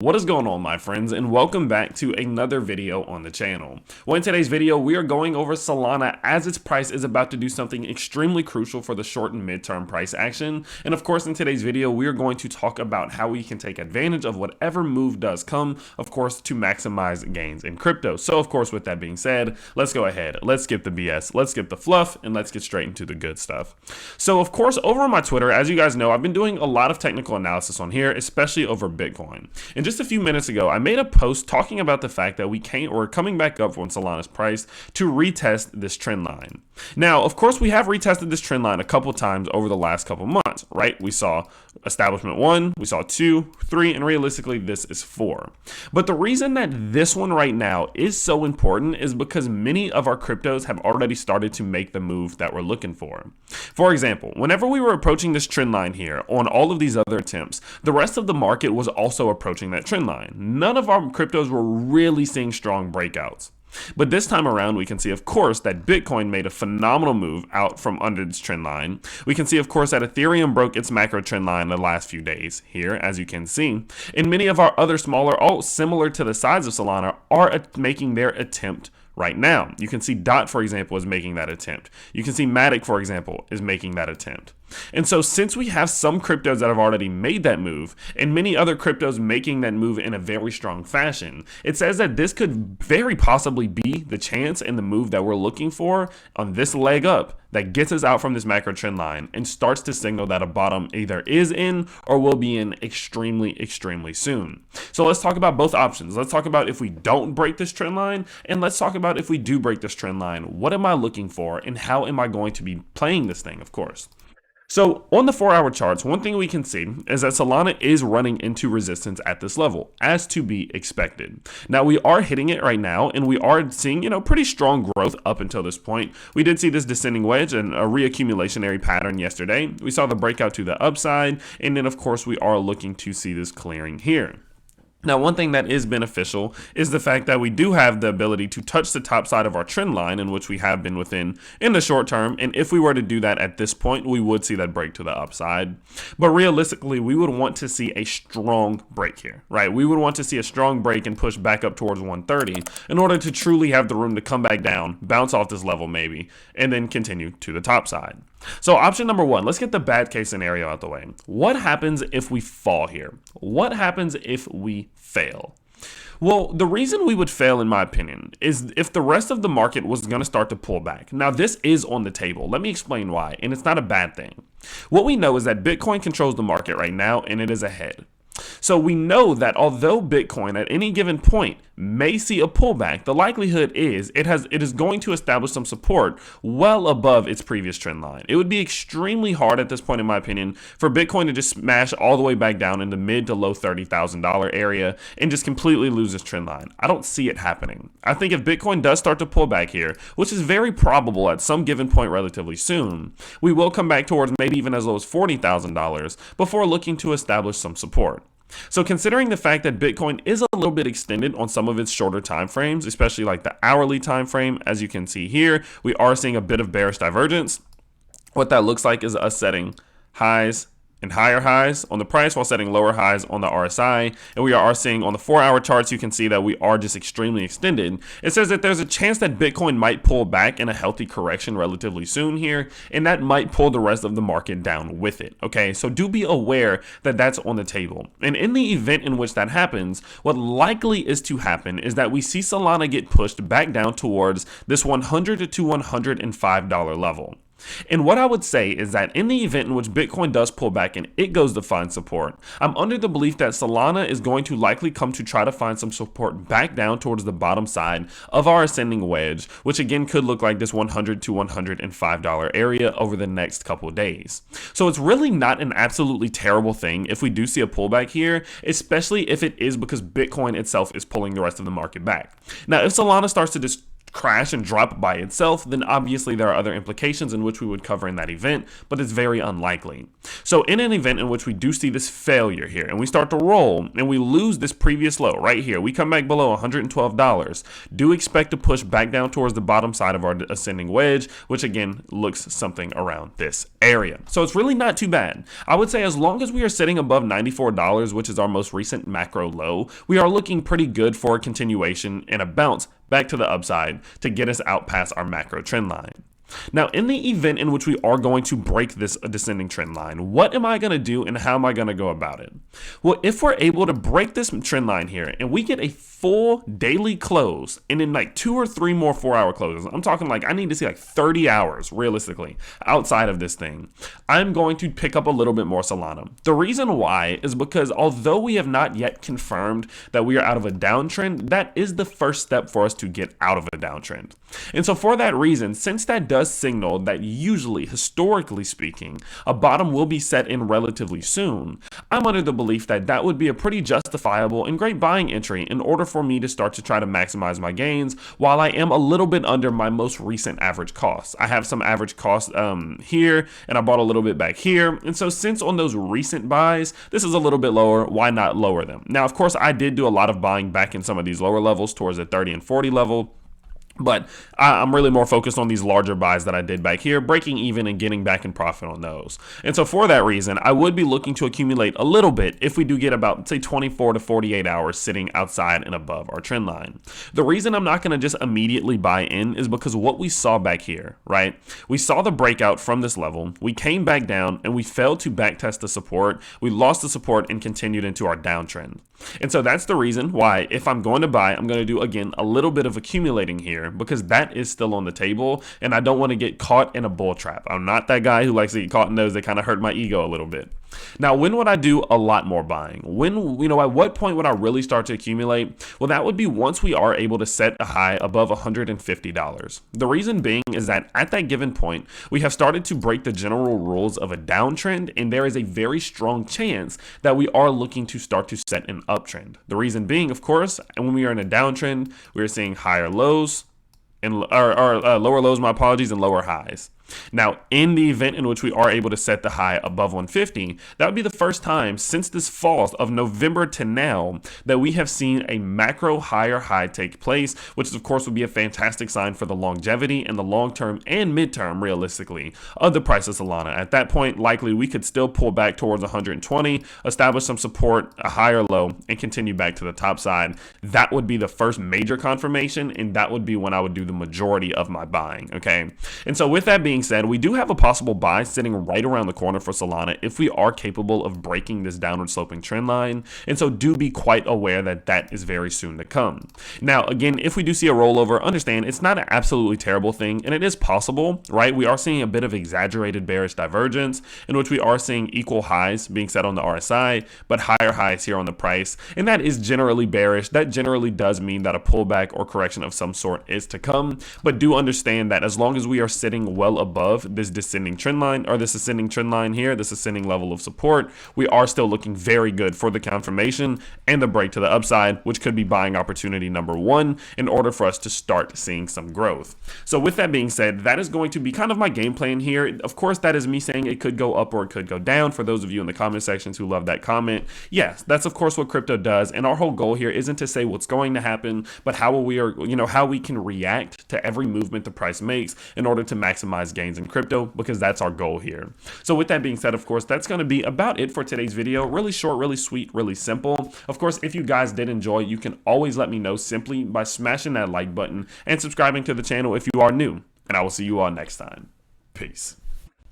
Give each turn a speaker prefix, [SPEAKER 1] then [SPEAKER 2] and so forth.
[SPEAKER 1] What is going on, my friends, and welcome back to another video on the channel. Well, in today's video, we are going over Solana as its price is about to do something extremely crucial for the short and midterm price action. And of course, in today's video, we are going to talk about how we can take advantage of whatever move does come, of course, to maximize gains in crypto. So, of course, with that being said, let's go ahead. Let's skip the BS, let's skip the fluff, and let's get straight into the good stuff. So, of course, over on my Twitter, as you guys know, I've been doing a lot of technical analysis on here, especially over Bitcoin. And just a few minutes ago, I made a post talking about the fact that we're coming back up on Solana's price to retest this trend line. Now, of course, we have retested this trend line a couple times over the last couple months, right? We saw establishment 1, we saw 2, 3, and realistically, this is 4. But the reason that this one right now is so important is because many of our cryptos have already started to make the move that we're looking for. For example, whenever we were approaching this trend line here on all of these other attempts, the rest of the market was also approaching that trend line. None of our cryptos were really seeing strong breakouts. But this time around, we can see, of course, that Bitcoin made a phenomenal move out from under this trend line. We can see, of course, that Ethereum broke its macro trend line the last few days here, as you can see. And many of our other smaller alts, similar to the size of Solana, are making their attempt right now. You can see DOT, for example, is making that attempt. You can see Matic, for example, is making that attempt. And so since we have some cryptos that have already made that move and many other cryptos making that move in a very strong fashion, it says that this could very possibly be the chance and the move that we're looking for on this leg up that gets us out from this macro trend line and starts to signal that a bottom either is in or will be in extremely soon. So let's talk about both options. Let's talk about if we don't break this trend line, and let's talk about if we do break this trend line, what am I looking for and how am I going to be playing this thing, of course. So on the 4-hour charts, one thing we can see is that Solana is running into resistance at this level, as to be expected. Now we are hitting it right now, and we are seeing, pretty strong growth up until this point. We did see this descending wedge and a reaccumulationary pattern yesterday. We saw the breakout to the upside, and then of course we are looking to see this clearing here. Now, one thing that is beneficial is the fact that we do have the ability to touch the top side of our trend line, in which we have been within in the short term. And if we were to do that at this point, we would see that break to the upside. But realistically, we would want to see a strong break here, right? We would want to see a strong break and push back up towards 130 in order to truly have the room to come back down, bounce off this level maybe, and then continue to the top side. So option number 1, let's get the bad case scenario out the way. What happens if we fall here? What happens if we fail? Well, the reason we would fail, in my opinion, is if the rest of the market was going to start to pull back. Now, this is on the table. Let me explain why, and it's not a bad thing. What we know is that Bitcoin controls the market right now, and it is ahead. So we know that although Bitcoin at any given point may see a pullback, the likelihood is it is going to establish some support well above its previous trend line. It would be extremely hard at this point, in my opinion, for Bitcoin to just smash all the way back down in the mid to low $30,000 area and just completely lose its trend line. I don't see it happening. I think if Bitcoin does start to pull back here, which is very probable at some given point relatively soon, we will come back towards maybe even as low as $40,000 before looking to establish some support. So considering the fact that Bitcoin is a little bit extended on some of its shorter time frames, especially like the hourly time frame, as you can see here, we are seeing a bit of bearish divergence. What that looks like is us setting highs and higher highs on the price while setting lower highs on the RSI. And we are seeing on the 4-hour charts, you can see that we are just extremely extended. It says that there's a chance that Bitcoin might pull back in a healthy correction relatively soon here, and that might pull the rest of the market down with it. Okay, so do be aware that that's on the table. And in the event in which that happens, what likely is to happen is that we see Solana get pushed back down towards this $100 to $105 level. And what I would say is that in the event in which Bitcoin does pull back and it goes to find support, I'm under the belief that Solana is going to likely come to try to find some support back down towards the bottom side of our ascending wedge, which again could look like this $100 to $105 area over the next couple of days. So it's really not an absolutely terrible thing if we do see a pullback here, especially if it is because Bitcoin itself is pulling the rest of the market back. Now, if Solana starts to just crash and drop by itself, then obviously there are other implications in which we would cover in that event, but it's very unlikely. So in an event in which we do see this failure here and we start to roll and we lose this previous low right here, we come back below $112, do expect to push back down towards the bottom side of our ascending wedge, which again looks something around this area. So it's really not too bad. I would say as long as we are sitting above $94, which is our most recent macro low, we are looking pretty good for a continuation and a bounce back to the upside to get us out past our macro trend line. Now, in the event in which we are going to break this descending trend line, what am I going to do and how am I going to go about it? Well, if we're able to break this trend line here and we get a full daily close and then like 2 or 3 more 4-hour closes, I'm talking like I need to see like 30 hours realistically outside of this thing, I'm going to pick up a little bit more Solana. The reason why is because although we have not yet confirmed that we are out of a downtrend, that is the first step for us to get out of a downtrend. And so for that reason, since that does signal that usually, historically speaking, a bottom will be set in relatively soon, I'm under the belief that that would be a pretty justifiable and great buying entry in order for me to start to try to maximize my gains while I am a little bit under my most recent average costs. I have some average costs here and I bought a little bit back here. And so since on those recent buys, this is a little bit lower, why not lower them? Now, of course, I did do a lot of buying back in some of these lower levels towards the 30 and 40 level. But I'm really more focused on these larger buys that I did back here, breaking even and getting back in profit on those. And so for that reason, I would be looking to accumulate a little bit if we do get about, say, 24 to 48 hours sitting outside and above our trend line. The reason I'm not going to just immediately buy in is because what we saw back here, right? We saw the breakout from this level. We came back down and we failed to backtest the support. We lost the support and continued into our downtrend. And so that's the reason why if I'm going to buy, I'm going to do, again, a little bit of accumulating here because that is still on the table and I don't want to get caught in a bull trap. I'm not that guy who likes to get caught in those that kind of hurt my ego a little bit. Now, when would I do a lot more buying? When, at what point would I really start to accumulate? Well, that would be once we are able to set a high above $150. The reason being is that at that given point, we have started to break the general rules of a downtrend, and there is a very strong chance that we are looking to start to set an uptrend. The reason being, of course, when we are in a downtrend, we are seeing higher lows and lower lows, my apologies, and lower highs. Now, in the event in which we are able to set the high above 150, that would be the first time since this fall of November to now that we have seen a macro higher high take place, which of course would be a fantastic sign for the longevity and the long-term and mid-term, realistically, of the price of Solana. At that point, likely we could still pull back towards 120, establish some support, a higher low, and continue back to the top side. That would be the first major confirmation, and that would be when I would do the majority of my buying, okay? And so with that being said, we do have a possible buy sitting right around the corner for Solana if we are capable of breaking this downward sloping trend line, and so do be quite aware that that is very soon to come. Now, again, if we do see a rollover, understand it's not an absolutely terrible thing, and it is possible, right? We are seeing a bit of exaggerated bearish divergence in which we are seeing equal highs being set on the RSI, but higher highs here on the price, and that is generally bearish. That generally does mean that a pullback or correction of some sort is to come, but do understand that as long as we are sitting well above this descending trend line, or this ascending trend line here, this ascending level of support, we are still looking very good for the confirmation and the break to the upside, which could be buying opportunity number 1 in order for us to start seeing some growth. So with that being said, that is going to be kind of my game plan here. Of course, that is me saying it could go up or it could go down. For those of you in the comment sections who love that comment, yes, that's of course what crypto does, and our whole goal here isn't to say what's going to happen, but how we can react to every movement the price makes in order to maximize gains in crypto, because that's our goal here. So with that being said, of course, that's going to be about it for today's video. Really short, really sweet, really simple. Of course, if you guys did enjoy, you can always let me know simply by smashing that like button and subscribing to the channel if you are new. And I will see you all next time. Peace.